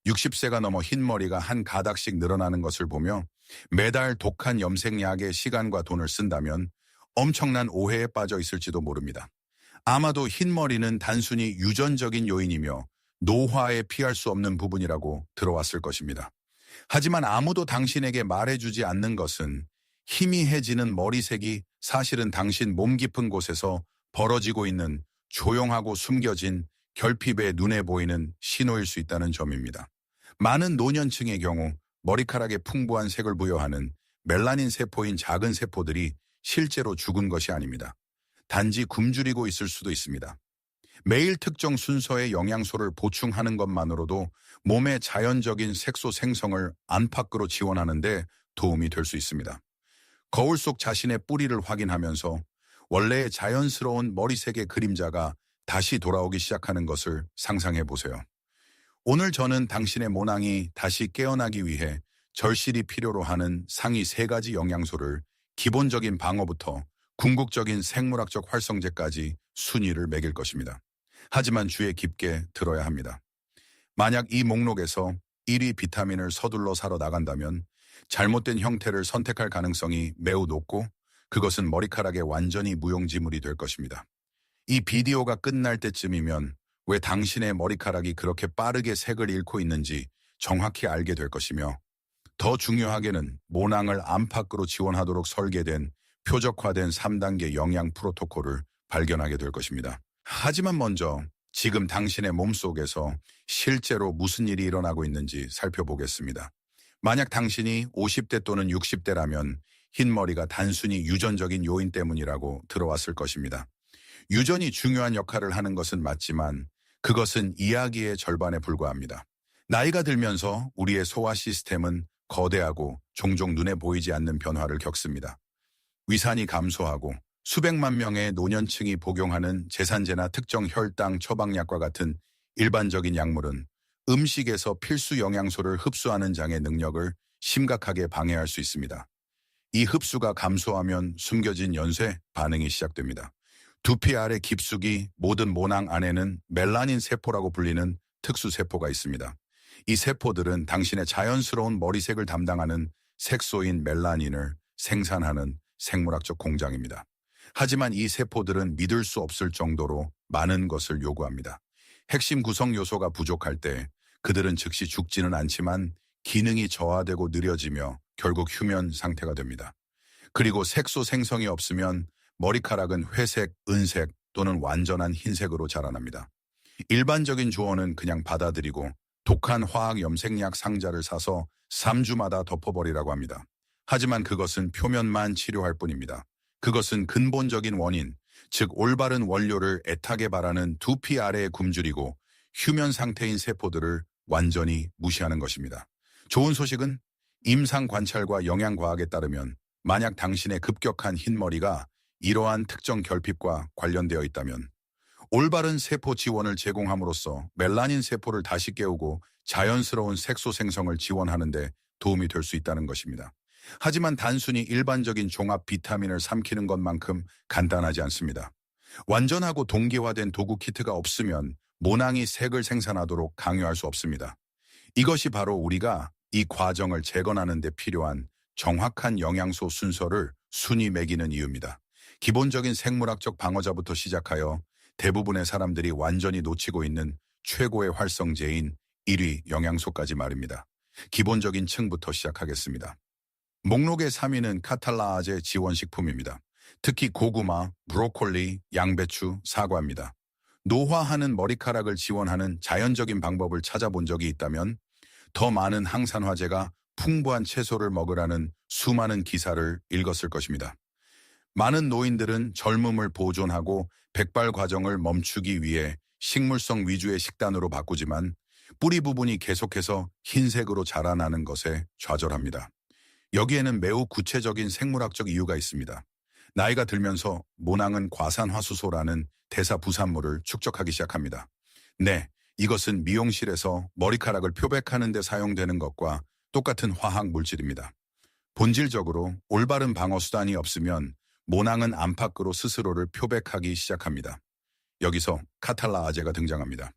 60세가 넘어 흰머리가 한 가닥씩 늘어나는 것을 보며 매달 독한 염색약에 시간과 돈을 쓴다면 엄청난 오해에 빠져 있을지도 모릅니다. 아마도 흰머리는 단순히 유전적인 요인이며 노화에 피할 수 없는 부분이라고 들어왔을 것입니다. 하지만 아무도 당신에게 말해주지 않는 것은 희미해지는 머리색이 사실은 당신 몸 깊은 곳에서 벌어지고 있는 조용하고 숨겨진 결핍에 눈에 보이는 신호일 수 있다는 점입니다. 많은 노년층의 경우 머리카락에 풍부한 색을 부여하는 멜라닌 세포인 작은 세포들이 실제로 죽은 것이 아닙니다. 단지 굶주리고 있을 수도 있습니다. 매일 특정 순서의 영양소를 보충하는 것만으로도 몸의 자연적인 색소 생성을 안팎으로 지원하는 데 도움이 될 수 있습니다. 거울 속 자신의 뿌리를 확인하면서 원래의 자연스러운 머리색의 그림자가 다시 돌아오기 시작하는 것을 상상해 보세요. 오늘 저는 당신의 모낭이 다시 깨어나기 위해 절실히 필요로 하는 상위 3가지 영양소를 기본적인 방어부터 궁극적인 생물학적 활성제까지 순위를 매길 것입니다. 하지만 주의 깊게 들어야 합니다. 만약 이 목록에서 1위 비타민을 서둘러 사러 나간다면 잘못된 형태를 선택할 가능성이 매우 높고 그것은 머리카락의 완전히 무용지물이 될 것입니다. 이 비디오가 끝날 때쯤이면 왜 당신의 머리카락이 그렇게 빠르게 색을 잃고 있는지 정확히 알게 될 것이며 더 중요하게는 모낭을 안팎으로 지원하도록 설계된 표적화된 3단계 영양 프로토콜을 발견하게 될 것입니다. 하지만 먼저 지금 당신의 몸속에서 실제로 무슨 일이 일어나고 있는지 살펴보겠습니다. 만약 당신이 50대 또는 60대라면 흰머리가 단순히 유전적인 요인 때문이라고 들어왔을 것입니다. 유전이 중요한 역할을 하는 것은 맞지만 그것은 이야기의 절반에 불과합니다. 나이가 들면서 우리의 소화 시스템은 거대하고 종종 눈에 보이지 않는 변화를 겪습니다. 위산이 감소하고 수백만 명의 노년층이 복용하는 제산제나 특정 혈당 처방약과 같은 일반적인 약물은 음식에서 필수 영양소를 흡수하는 장의 능력을 심각하게 방해할 수 있습니다. 이 흡수가 감소하면 숨겨진 연쇄 반응이 시작됩니다. 두피 아래 깊숙이 모든 모낭 안에는 멜라닌 세포라고 불리는 특수 세포가 있습니다. 이 세포들은 당신의 자연스러운 머리색을 담당하는 색소인 멜라닌을 생산하는 생물학적 공장입니다. 하지만 이 세포들은 믿을 수 없을 정도로 많은 것을 요구합니다. 핵심 구성 요소가 부족할 때 그들은 즉시 죽지는 않지만 기능이 저하되고 느려지며 결국 휴면 상태가 됩니다. 그리고 색소 생성이 없으면 머리카락은 회색, 은색 또는 완전한 흰색으로 자라납니다. 일반적인 조언은 그냥 받아들이고 독한 화학 염색약 상자를 사서 3주마다 덮어버리라고 합니다. 하지만 그것은 표면만 치료할 뿐입니다. 그것은 근본적인 원인, 즉 올바른 원료를 애타게 바라는 두피 아래에 굶주리고 휴면 상태인 세포들을 완전히 무시하는 것입니다. 좋은 소식은 임상 관찰과 영양과학에 따르면 만약 당신의 급격한 흰머리가 이러한 특정 결핍과 관련되어 있다면 올바른 세포 지원을 제공함으로써 멜라닌 세포를 다시 깨우고 자연스러운 색소 생성을 지원하는 데 도움이 될 수 있다는 것입니다. 하지만 단순히 일반적인 종합 비타민을 삼키는 것만큼 간단하지 않습니다. 완전하고 동기화된 도구 키트가 없으면 모낭이 색을 생산하도록 강요할 수 없습니다. 이것이 바로 우리가 이 과정을 재건하는 데 필요한 정확한 영양소 순서를 순위 매기는 이유입니다. 기본적인 생물학적 방어자부터 시작하여 대부분의 사람들이 완전히 놓치고 있는 최고의 활성제인 1위 영양소까지 말입니다. 기본적인 층부터 시작하겠습니다. 목록의 3위는 카탈라아제 지원식품입니다. 특히 고구마, 브로콜리, 양배추, 사과입니다. 노화하는 머리카락을 지원하는 자연적인 방법을 찾아본 적이 있다면 더 많은 항산화제가 풍부한 채소를 먹으라는 수많은 기사를 읽었을 것입니다. 많은 노인들은 젊음을 보존하고 백발 과정을 멈추기 위해 식물성 위주의 식단으로 바꾸지만 뿌리 부분이 계속해서 흰색으로 자라나는 것에 좌절합니다. 여기에는 매우 구체적인 생물학적 이유가 있습니다. 나이가 들면서 모낭은 과산화수소라는 대사 부산물을 축적하기 시작합니다. 네, 이것은 미용실에서 머리카락을 표백하는 데 사용되는 것과 똑같은 화학 물질입니다. 본질적으로 올바른 방어 수단이 없으면 모낭은 안팎으로 스스로를 표백하기 시작합니다. 여기서 카탈라아제가 등장합니다.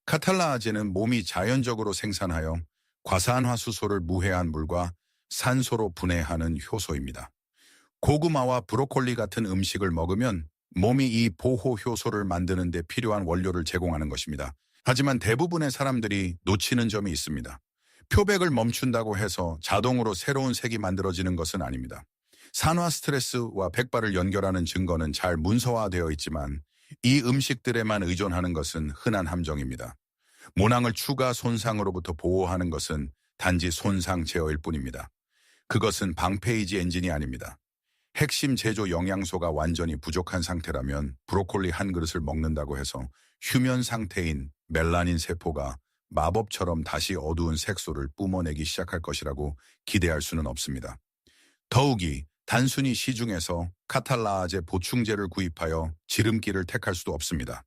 카탈라아제는 몸이 자연적으로 생산하여 과산화수소를 무해한 물과 산소로 분해하는 효소입니다. 고구마와 브로콜리 같은 음식을 먹으면 몸이 이 보호 효소를 만드는 데 필요한 원료를 제공하는 것입니다. 하지만 대부분의 사람들이 놓치는 점이 있습니다. 표백을 멈춘다고 해서 자동으로 새로운 색이 만들어지는 것은 아닙니다. 산화 스트레스와 백발을 연결하는 증거는 잘 문서화되어 있지만 이 음식들에만 의존하는 것은 흔한 함정입니다. 모낭을 추가 손상으로부터 보호하는 것은 단지 손상 제어일 뿐입니다. 그것은 방페이지 엔진이 아닙니다. 핵심 제조 영양소가 완전히 부족한 상태라면 브로콜리 한 그릇을 먹는다고 해서 휴면 상태인 멜라닌 세포가 마법처럼 다시 어두운 색소를 뿜어내기 시작할 것이라고 기대할 수는 없습니다. 더욱이 단순히 시중에서 카탈라아제 보충제를 구입하여 지름길을 택할 수도 없습니다.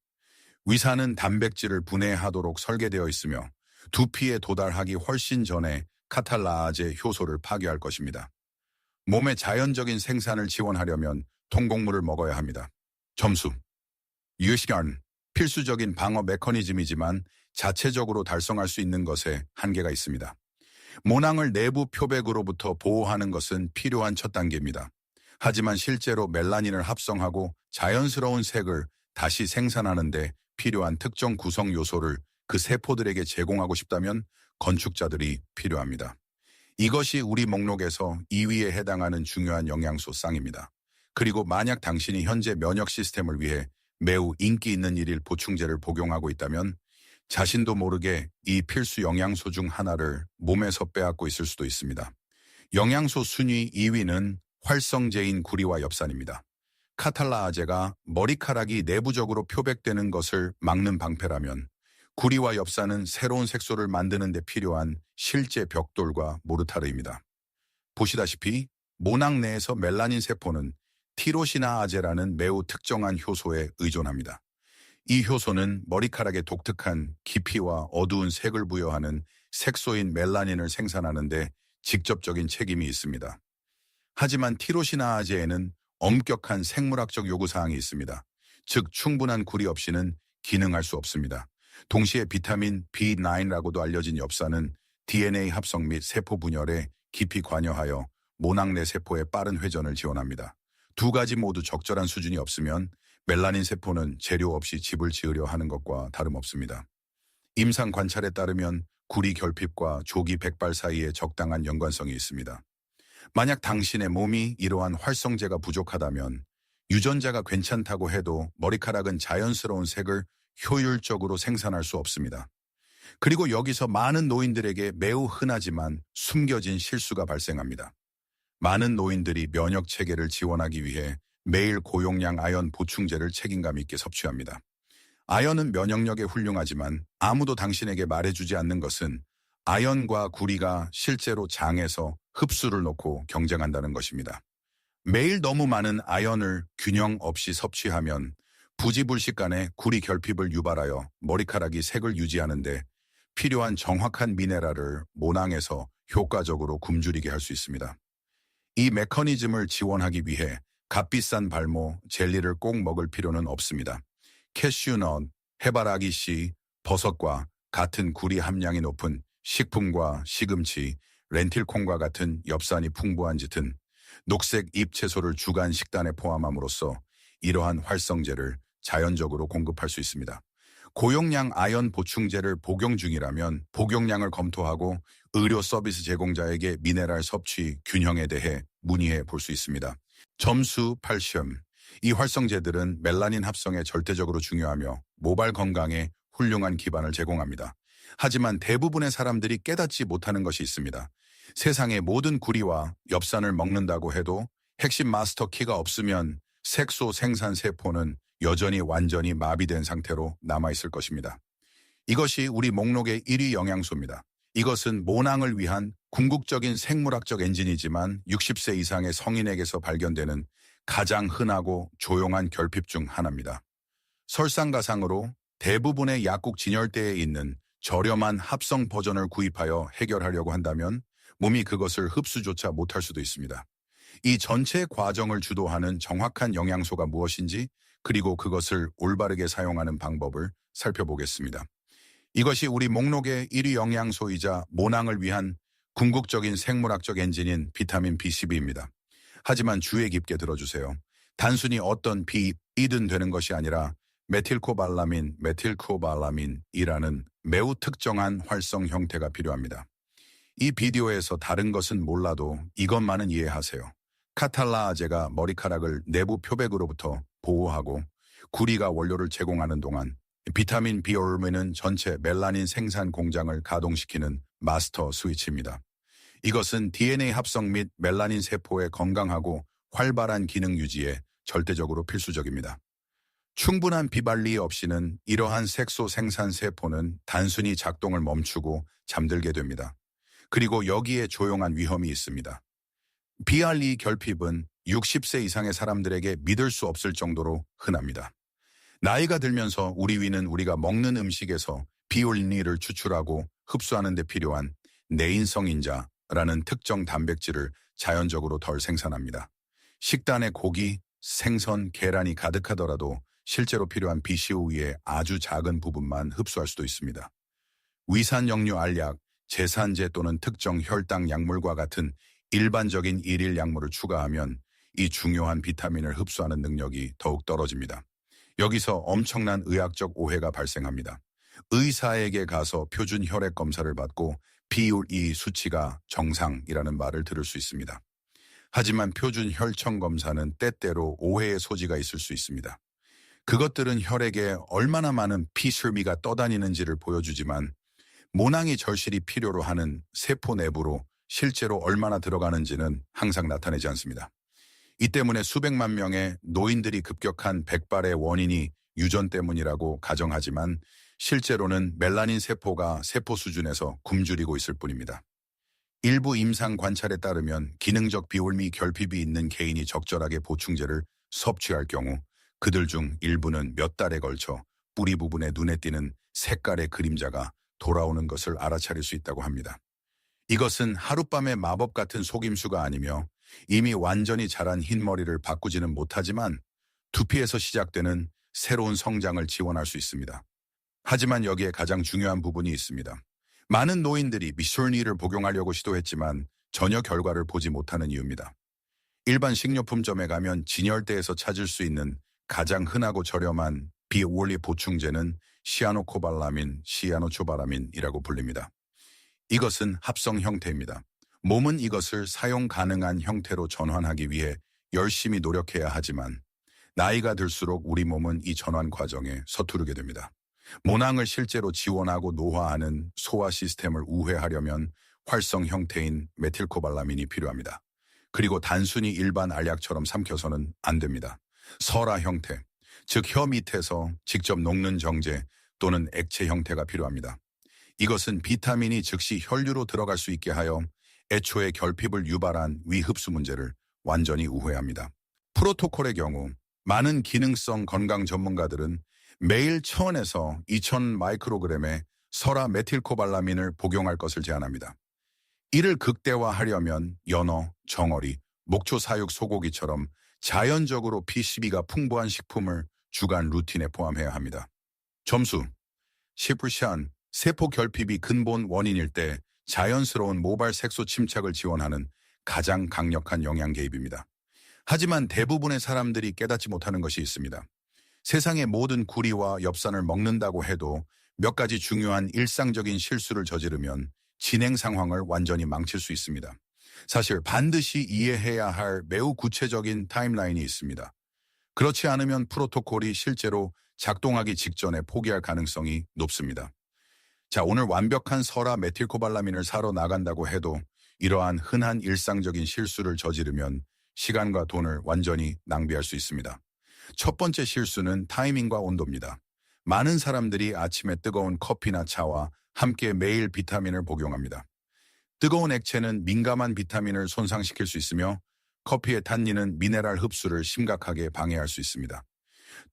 위산은 단백질을 분해하도록 설계되어 있으며 두피에 도달하기 훨씬 전에 카탈라아제 효소를 파괴할 것입니다. 몸의 자연적인 생산을 지원하려면 통곡물을 먹어야 합니다. 점수. 유시간 필수적인 방어 메커니즘이지만 자체적으로 달성할 수 있는 것에 한계가 있습니다. 모낭을 내부 표백으로부터 보호하는 것은 필요한 첫 단계입니다. 하지만 실제로 멜라닌을 합성하고 자연스러운 색을 다시 생산하는 데 필요한 특정 구성 요소를 그 세포들에게 제공하고 싶다면 건축자들이 필요합니다. 이것이 우리 목록에서 2위에 해당하는 중요한 영양소 쌍입니다. 그리고 만약 당신이 현재 면역 시스템을 위해 매우 인기 있는 일일 보충제를 복용하고 있다면 자신도 모르게 이 필수 영양소 중 하나를 몸에서 빼앗고 있을 수도 있습니다. 영양소 순위 2위는 활성제인 구리와 엽산입니다. 카탈라아제가 머리카락이 내부적으로 표백되는 것을 막는 방패라면 구리와 엽산은 새로운 색소를 만드는 데 필요한 실제 벽돌과 모르타르입니다. 보시다시피 모낭 내에서 멜라닌 세포는 티로시나아제라는 매우 특정한 효소에 의존합니다. 이 효소는 머리카락에 독특한 깊이와 어두운 색을 부여하는 색소인 멜라닌을 생산하는 데 직접적인 책임이 있습니다. 하지만 티로시나아제에는 엄격한 생물학적 요구사항이 있습니다. 즉 충분한 구리 없이는 기능할 수 없습니다. 동시에 비타민 B9라고도 알려진 엽산은 DNA 합성 및 세포 분열에 깊이 관여하여 모낭 내 세포의 빠른 회전을 지원합니다. 두 가지 모두 적절한 수준이 없으면 멜라닌 세포는 재료 없이 집을 지으려 하는 것과 다름없습니다. 임상 관찰에 따르면 구리 결핍과 조기 백발 사이에 적당한 연관성이 있습니다. 만약 당신의 몸이 이러한 활성제가 부족하다면 유전자가 괜찮다고 해도 머리카락은 자연스러운 색을 효율적으로 생산할 수 없습니다. 그리고 여기서 많은 노인들에게 매우 흔하지만 숨겨진 실수가 발생합니다. 많은 노인들이 면역 체계를 지원하기 위해 매일 고용량 아연 보충제를 책임감 있게 섭취합니다. 아연은 면역력에 훌륭하지만 아무도 당신에게 말해주지 않는 것은 아연과 구리가 실제로 장에서 흡수를 놓고 경쟁한다는 것입니다. 매일 너무 많은 아연을 균형 없이 섭취하면 부지불식간에 구리 결핍을 유발하여 머리카락이 색을 유지하는데 필요한 정확한 미네랄을 모낭에서 효과적으로 굶주리게 할 수 있습니다. 이 메커니즘을 지원하기 위해 값비싼 발모, 젤리를 꼭 먹을 필요는 없습니다. 캐슈넛, 해바라기씨, 버섯과 같은 구리 함량이 높은 식품과 시금치, 렌틸콩과 같은 엽산이 풍부한 짙은 녹색 잎채소를 주간 식단에 포함함으로써 이러한 활성제를 자연적으로 공급할 수 있습니다. 고용량 아연 보충제를 복용 중이라면 복용량을 검토하고 의료 서비스 제공자에게 미네랄 섭취 균형에 대해 문의해 볼 수 있습니다. 점수 8점. 이 활성제들은 멜라닌 합성에 절대적으로 중요하며 모발 건강에 훌륭한 기반을 제공합니다. 하지만 대부분의 사람들이 깨닫지 못하는 것이 있습니다. 세상의 모든 구리와 엽산을 먹는다고 해도 핵심 마스터 키가 없으면 색소 생산 세포는 여전히 완전히 마비된 상태로 남아있을 것입니다. 이것이 우리 목록의 1위 영양소입니다. 이것은 모낭을 위한 궁극적인 생물학적 엔진이지만 60세 이상의 성인에게서 발견되는 가장 흔하고 조용한 결핍 중 하나입니다. 설상가상으로 대부분의 약국 진열대에 있는 저렴한 합성 버전을 구입하여 해결하려고 한다면 몸이 그것을 흡수조차 못할 수도 있습니다. 이 전체 과정을 주도하는 정확한 영양소가 무엇인지 그리고 그것을 올바르게 사용하는 방법을 살펴보겠습니다. 이것이 우리 목록의 1위 영양소이자 모낭을 위한 궁극적인 생물학적 엔진인 비타민 B12입니다. 하지만 주의 깊게 들어주세요. 단순히 어떤 B이든 되는 것이 아니라 메틸코발라민이라는 매우 특정한 활성 형태가 필요합니다. 이 비디오에서 다른 것은 몰라도 이것만은 이해하세요. 카탈라아제가 머리카락을 내부 표백으로부터 보호하고 구리가 원료를 제공하는 동안 비타민 B12는 전체 멜라닌 생산 공장을 가동시키는 마스터 스위치입니다. 이것은 DNA 합성 및 멜라닌 세포의 건강하고 활발한 기능 유지에 절대적으로 필수적입니다. 충분한 비발리 없이는 이러한 색소 생산 세포는 단순히 작동을 멈추고 잠들게 됩니다. 그리고 여기에 조용한 위험이 있습니다. 비알리 결핍은 60세 이상의 사람들에게 믿을 수 없을 정도로 흔합니다. 나이가 들면서 우리 위는 우리가 먹는 음식에서 비올리니를 추출하고 흡수하는 데 필요한 내인성인자라는 특정 단백질을 자연적으로 덜 생산합니다. 식단에 고기, 생선, 계란이 가득하더라도 실제로 필요한 BCO의 아주 작은 부분만 흡수할 수도 있습니다. 위산역류 알약, 제산제 또는 특정 혈당 약물과 같은 일반적인 일일 약물을 추가하면 이 중요한 비타민을 흡수하는 능력이 더욱 떨어집니다. 여기서 엄청난 의학적 오해가 발생합니다. 의사에게 가서 표준 혈액 검사를 받고 비올이 수치가 정상이라는 말을 들을 수 있습니다. 하지만 표준 혈청 검사는 때때로 오해의 소지가 있을 수 있습니다. 그것들은 혈액에 얼마나 많은 피슬미가 떠다니는지를 보여주지만 모낭이 절실히 필요로 하는 세포 내부로 실제로 얼마나 들어가는지는 항상 나타내지 않습니다. 이 때문에 수백만 명의 노인들이 급격한 백발의 원인이 유전 때문이라고 가정하지만 실제로는 멜라닌 세포가 세포 수준에서 굶주리고 있을 뿐입니다. 일부 임상 관찰에 따르면 기능적 비올미 결핍이 있는 개인이 적절하게 보충제를 섭취할 경우 그들 중 일부는 몇 달에 걸쳐 뿌리 부분에 눈에 띄는 색깔의 그림자가 돌아오는 것을 알아차릴 수 있다고 합니다. 이것은 하룻밤의 마법 같은 속임수가 아니며 이미 완전히 자란 흰머리를 바꾸지는 못하지만 두피에서 시작되는 새로운 성장을 지원할 수 있습니다. 하지만 여기에 가장 중요한 부분이 있습니다. 많은 노인들이 미술니를 복용하려고 시도했지만 전혀 결과를 보지 못하는 이유입니다. 일반 식료품점에 가면 진열대에서 찾을 수 있는 가장 흔하고 저렴한 비올리 보충제는 시아노코발라민, 시아노초바라민이라고 불립니다. 이것은 합성 형태입니다. 몸은 이것을 사용 가능한 형태로 전환하기 위해 열심히 노력해야 하지만 나이가 들수록 우리 몸은 이 전환 과정에 서투르게 됩니다. 모낭을 실제로 지원하고 노화하는 소화 시스템을 우회하려면 활성 형태인 메틸코발라민이 필요합니다. 그리고 단순히 일반 알약처럼 삼켜서는 안 됩니다. 설화 형태, 즉 혀 밑에서 직접 녹는 정제 또는 액체 형태가 필요합니다. 이것은 비타민이 즉시 혈류로 들어갈 수 있게 하여 애초에 결핍을 유발한 위흡수 문제를 완전히 우회합니다. 프로토콜의 경우 많은 기능성 건강 전문가들은 매일 1000에서 2000 마이크로그램의 설화 메틸코발라민을 복용할 것을 제안합니다. 이를 극대화하려면 연어, 정어리, 목초 사육 소고기처럼 자연적으로 P12가 풍부한 식품을 주간 루틴에 포함해야 합니다. 점수 10%. 세포 결핍이 근본 원인일 때 자연스러운 모발 색소 침착을 지원하는 가장 강력한 영양 개입입니다. 하지만 대부분의 사람들이 깨닫지 못하는 것이 있습니다. 세상의 모든 구리와 엽산을 먹는다고 해도 몇 가지 중요한 일상적인 실수를 저지르면 진행 상황을 완전히 망칠 수 있습니다. 사실 반드시 이해해야 할 매우 구체적인 타임라인이 있습니다. 그렇지 않으면 프로토콜이 실제로 작동하기 직전에 포기할 가능성이 높습니다. 자, 오늘 완벽한 설화 메틸코발라민을 사러 나간다고 해도 이러한 흔한 일상적인 실수를 저지르면 시간과 돈을 완전히 낭비할 수 있습니다. 첫 번째 실수는 타이밍과 온도입니다. 많은 사람들이 아침에 뜨거운 커피나 차와 함께 매일 비타민을 복용합니다. 뜨거운 액체는 민감한 비타민을 손상시킬 수 있으며 커피의 탄닌은 미네랄 흡수를 심각하게 방해할 수 있습니다.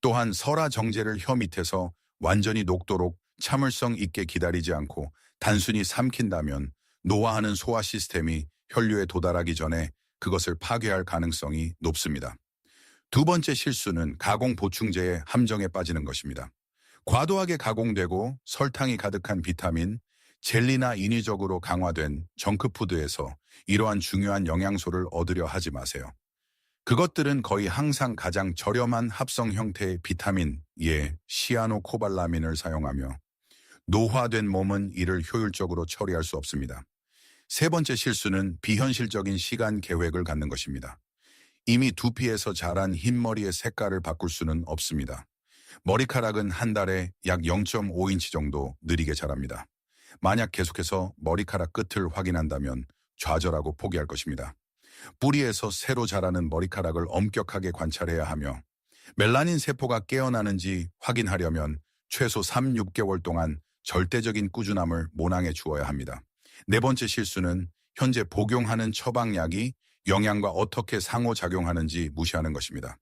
또한 설화 정제를 혀 밑에서 완전히 녹도록 참을성 있게 기다리지 않고 단순히 삼킨다면 노화하는 소화 시스템이 혈류에 도달하기 전에 그것을 파괴할 가능성이 높습니다. 두 번째 실수는 가공 보충제의 함정에 빠지는 것입니다. 과도하게 가공되고 설탕이 가득한 비타민, 젤리나 인위적으로 강화된 정크푸드에서 이러한 중요한 영양소를 얻으려 하지 마세요. 그것들은 거의 항상 가장 저렴한 합성 형태의 비타민, 시아노코발라민을 사용하며 노화된 몸은 이를 효율적으로 처리할 수 없습니다. 세 번째 실수는 비현실적인 시간 계획을 갖는 것입니다. 이미 두피에서 자란 흰머리의 색깔을 바꿀 수는 없습니다. 머리카락은 한 달에 약 0.5인치 정도 느리게 자랍니다. 만약 계속해서 머리카락 끝을 확인한다면 좌절하고 포기할 것입니다. 뿌리에서 새로 자라는 머리카락을 엄격하게 관찰해야 하며 멜라닌 세포가 깨어나는지 확인하려면 최소 3, 6개월 동안 절대적인 꾸준함을 모낭에 주어야 합니다. 네 번째 실수는 현재 복용하는 처방약이 영양과 어떻게 상호작용하는지 무시하는 것입니다.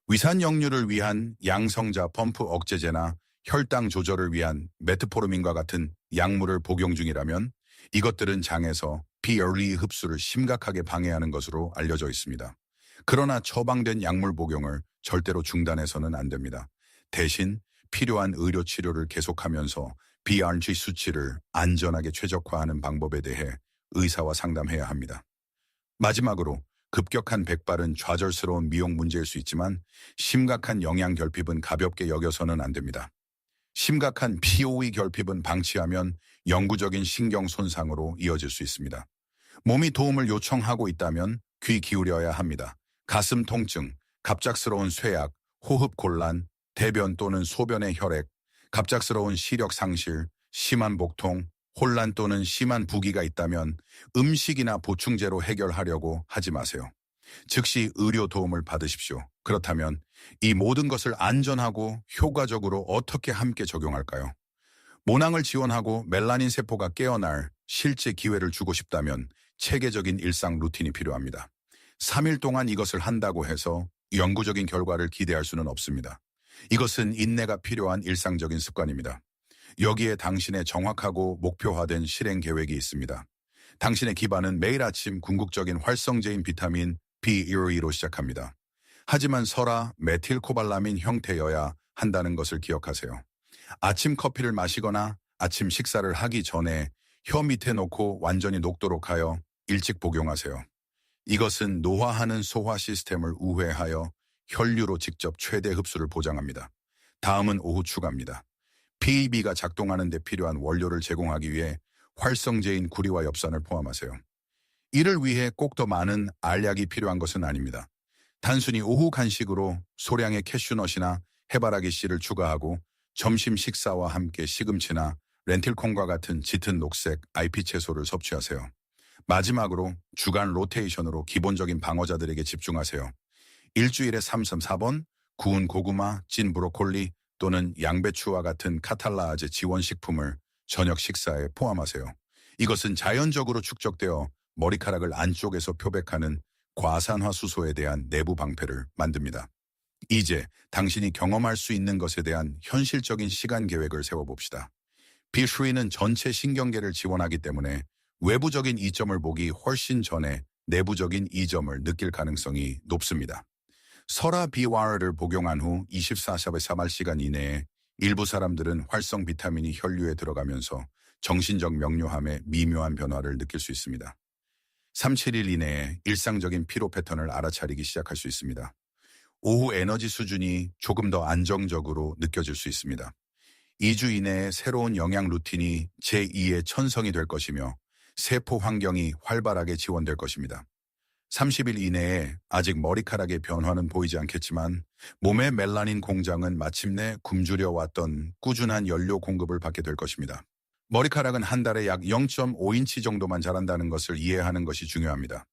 위산 역류를 위한 양성자 펌프 억제제나 혈당 조절을 위한 메트포르민과 같은 약물을 복용 중이라면 이것들은 장에서 비얼리 흡수를 심각하게 방해하는 것으로 알려져 있습니다. 그러나 처방된 약물 복용을 절대로 중단해서는 안 됩니다. 대신 필요한 의료 치료를 계속하면서 BRG 수치를 안전하게 최적화하는 방법에 대해 의사와 상담해야 합니다. 마지막으로 급격한 백발은 좌절스러운 미용 문제일 수 있지만 심각한 영양 결핍은 가볍게 여겨서는 안 됩니다. 심각한 POE 결핍은 방치하면 영구적인 신경 손상으로 이어질 수 있습니다. 몸이 도움을 요청하고 있다면 귀 기울여야 합니다. 가슴 통증, 갑작스러운 쇠약, 호흡 곤란, 대변 또는 소변의 혈액, 갑작스러운 시력 상실, 심한 복통, 혼란 또는 심한 부기가 있다면 음식이나 보충제로 해결하려고 하지 마세요. 즉시 의료 도움을 받으십시오. 그렇다면 이 모든 것을 안전하고 효과적으로 어떻게 함께 적용할까요? 모낭을 지원하고 멜라닌 세포가 깨어날 실제 기회를 주고 싶다면 체계적인 일상 루틴이 필요합니다. 3일 동안 이것을 한다고 해서 영구적인 결과를 기대할 수는 없습니다. 이것은 인내가 필요한 일상적인 습관입니다. 여기에 당신의 정확하고 목표화된 실행 계획이 있습니다. 당신의 기반은 매일 아침 궁극적인 활성제인 비타민 B1로 시작합니다. 하지만 설화 메틸코발라민 형태여야 한다는 것을 기억하세요. 아침 커피를 마시거나 아침 식사를 하기 전에 혀 밑에 놓고 완전히 녹도록 하여 일찍 복용하세요. 이것은 노화하는 소화 시스템을 우회하여 혈류로 직접 최대 흡수를 보장합니다. 다음은 오후 추가입니다. PEB가 작동하는 데 필요한 원료를 제공하기 위해 활성제인 구리와 엽산을 포함하세요. 이를 위해 꼭 더 많은 알약이 필요한 것은 아닙니다. 단순히 오후 간식으로 소량의 캐슈넛이나 해바라기 씨를 추가하고 점심 식사와 함께 시금치나 렌틸콩과 같은 짙은 녹색 IP 채소를 섭취하세요. 마지막으로 주간 로테이션으로 기본적인 방어자들에게 집중하세요. 일주일에 3-4번 구운 고구마, 찐 브로콜리 또는 양배추와 같은 카탈라아제 지원식품을 저녁 식사에 포함하세요. 이것은 자연적으로 축적되어 머리카락을 안쪽에서 표백하는 과산화수소에 대한 내부 방패를 만듭니다. 이제 당신이 경험할 수 있는 것에 대한 현실적인 시간 계획을 세워봅시다. B3는 전체 신경계를 지원하기 때문에 외부적인 이점을 보기 훨씬 전에 내부적인 이점을 느낄 가능성이 높습니다. 설화 BWR을 복용한 후 24에서 3시간 이내에 일부 사람들은 활성 비타민이 혈류에 들어가면서 정신적 명료함의 미묘한 변화를 느낄 수 있습니다. 3-7일 이내에 일상적인 피로 패턴을 알아차리기 시작할 수 있습니다. 오후 에너지 수준이 조금 더 안정적으로 느껴질 수 있습니다. 2주 이내에 새로운 영양 루틴이 제2의 천성이 될 것이며 세포 환경이 활발하게 지원될 것입니다. 30일 이내에 아직 머리카락의 변화는 보이지 않겠지만 몸의 멜라닌 공장은 마침내 굶주려 왔던 꾸준한 연료 공급을 받게 될 것입니다. 머리카락은 한 달에 약 0.5인치 정도만 자란다는 것을 이해하는 것이 중요합니다.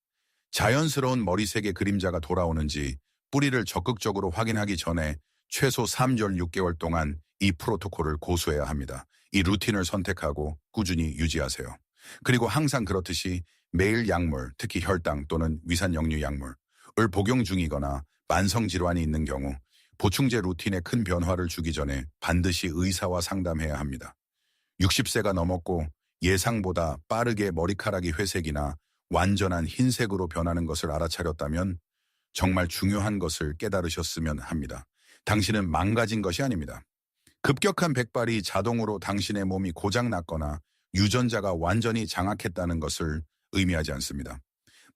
자연스러운 머리색의 그림자가 돌아오는지 뿌리를 적극적으로 확인하기 전에 최소 3절 6개월 동안 이 프로토콜을 고수해야 합니다. 이 루틴을 선택하고 꾸준히 유지하세요. 그리고 항상 그렇듯이 매일 약물, 특히 혈당 또는 위산 역류 약물을 복용 중이거나 만성 질환이 있는 경우 보충제 루틴에 큰 변화를 주기 전에 반드시 의사와 상담해야 합니다. 60세가 넘었고 예상보다 빠르게 머리카락이 회색이나 완전한 흰색으로 변하는 것을 알아차렸다면 정말 중요한 것을 깨달으셨으면 합니다. 당신은 망가진 것이 아닙니다. 급격한 백발이 자동으로 당신의 몸이 고장났거나 유전자가 완전히 장악했다는 것을 의미하지 않습니다.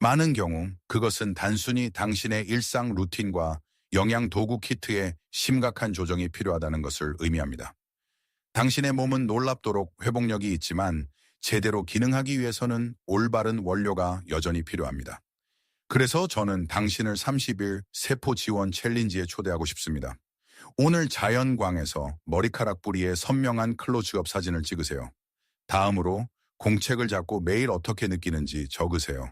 많은 경우 그것은 단순히 당신의 일상 루틴과 영양 도구 키트에 심각한 조정이 필요하다는 것을 의미합니다. 당신의 몸은 놀랍도록 회복력이 있지만 제대로 기능하기 위해서는 올바른 원료가 여전히 필요합니다. 그래서 저는 당신을 30일 세포 지원 챌린지에 초대하고 싶습니다. 오늘 자연광에서 머리카락 뿌리에 선명한 클로즈업 사진을 찍으세요. 다음으로 공책을 잡고 매일 어떻게 느끼는지 적으세요.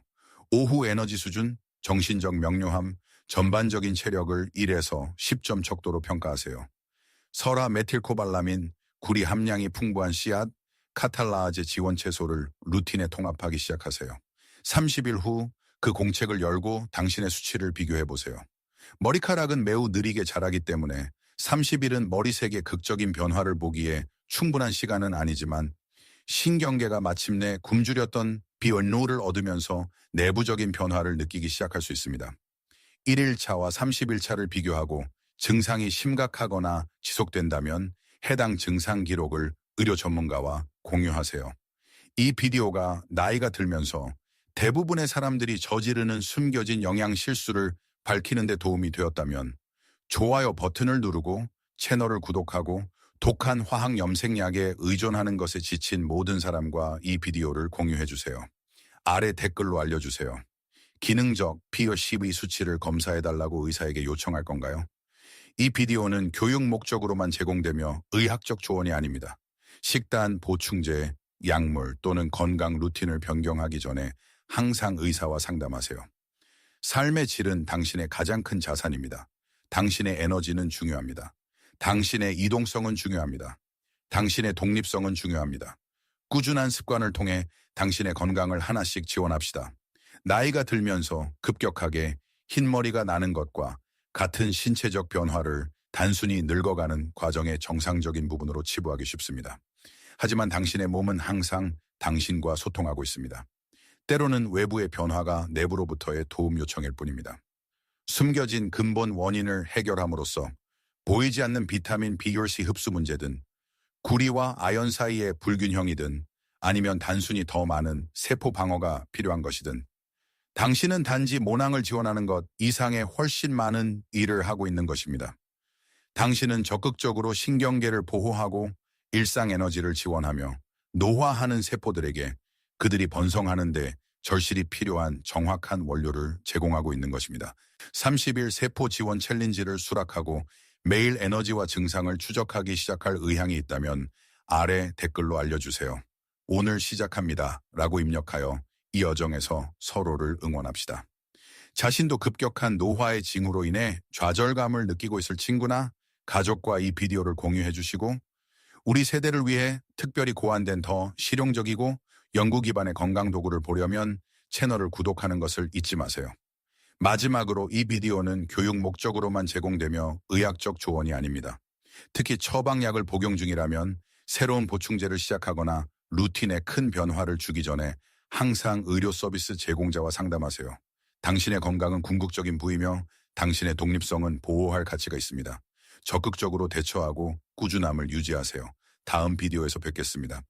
오후 에너지 수준, 정신적 명료함, 전반적인 체력을 1에서 10점 척도로 평가하세요. 설화 메틸코발라민, 구리 함량이 풍부한 씨앗, 카탈라아제 지원 채소를 루틴에 통합하기 시작하세요. 30일 후 그 공책을 열고 당신의 수치를 비교해 보세요. 머리카락은 매우 느리게 자라기 때문에 30일은 머리색의 극적인 변화를 보기에 충분한 시간은 아니지만 신경계가 마침내 굶주렸던 비원로를 얻으면서 내부적인 변화를 느끼기 시작할 수 있습니다. 1일차와 30일차를 비교하고 증상이 심각하거나 지속된다면 해당 증상 기록을 의료 전문가와 공유하세요. 이 비디오가 나이가 들면서 대부분의 사람들이 저지르는 숨겨진 영양 실수를 밝히는 데 도움이 되었다면 좋아요 버튼을 누르고 채널을 구독하고 독한 화학 염색약에 의존하는 것에 지친 모든 사람과 이 비디오를 공유해 주세요. 아래 댓글로 알려주세요. 기능적 PO12 수치를 검사해달라고 의사에게 요청할 건가요? 이 비디오는 교육 목적으로만 제공되며 의학적 조언이 아닙니다. 식단, 보충제, 약물 또는 건강 루틴을 변경하기 전에 항상 의사와 상담하세요. 삶의 질은 당신의 가장 큰 자산입니다. 당신의 에너지는 중요합니다. 당신의 이동성은 중요합니다. 당신의 독립성은 중요합니다. 꾸준한 습관을 통해 당신의 건강을 하나씩 지원합시다. 나이가 들면서 급격하게 흰머리가 나는 것과 같은 신체적 변화를 단순히 늙어가는 과정의 정상적인 부분으로 치부하기 쉽습니다. 하지만 당신의 몸은 항상 당신과 소통하고 있습니다. 때로는 외부의 변화가 내부로부터의 도움 요청일 뿐입니다. 숨겨진 근본 원인을 해결함으로써 보이지 않는 비타민 B12 흡수 문제든 구리와 아연 사이의 불균형이든 아니면 단순히 더 많은 세포 방어가 필요한 것이든 당신은 단지 모낭을 지원하는 것 이상의 훨씬 많은 일을 하고 있는 것입니다. 당신은 적극적으로 신경계를 보호하고 일상 에너지를 지원하며 노화하는 세포들에게 그들이 번성하는 데 절실히 필요한 정확한 원료를 제공하고 있는 것입니다. 30일 세포 지원 챌린지를 수락하고 매일 에너지와 증상을 추적하기 시작할 의향이 있다면 아래 댓글로 알려주세요. 오늘 시작합니다. 라고 입력하여 이 여정에서 서로를 응원합시다. 자신도 급격한 노화의 징후로 인해 좌절감을 느끼고 있을 친구나 가족과 이 비디오를 공유해 주시고 우리 세대를 위해 특별히 고안된 더 실용적이고 연구 기반의 건강 도구를 보려면 채널을 구독하는 것을 잊지 마세요. 마지막으로 이 비디오는 교육 목적으로만 제공되며 의학적 조언이 아닙니다. 특히 처방약을 복용 중이라면 새로운 보충제를 시작하거나 루틴에 큰 변화를 주기 전에 항상 의료 서비스 제공자와 상담하세요. 당신의 건강은 궁극적인 부이며 당신의 독립성은 보호할 가치가 있습니다. 적극적으로 대처하고 꾸준함을 유지하세요. 다음 비디오에서 뵙겠습니다.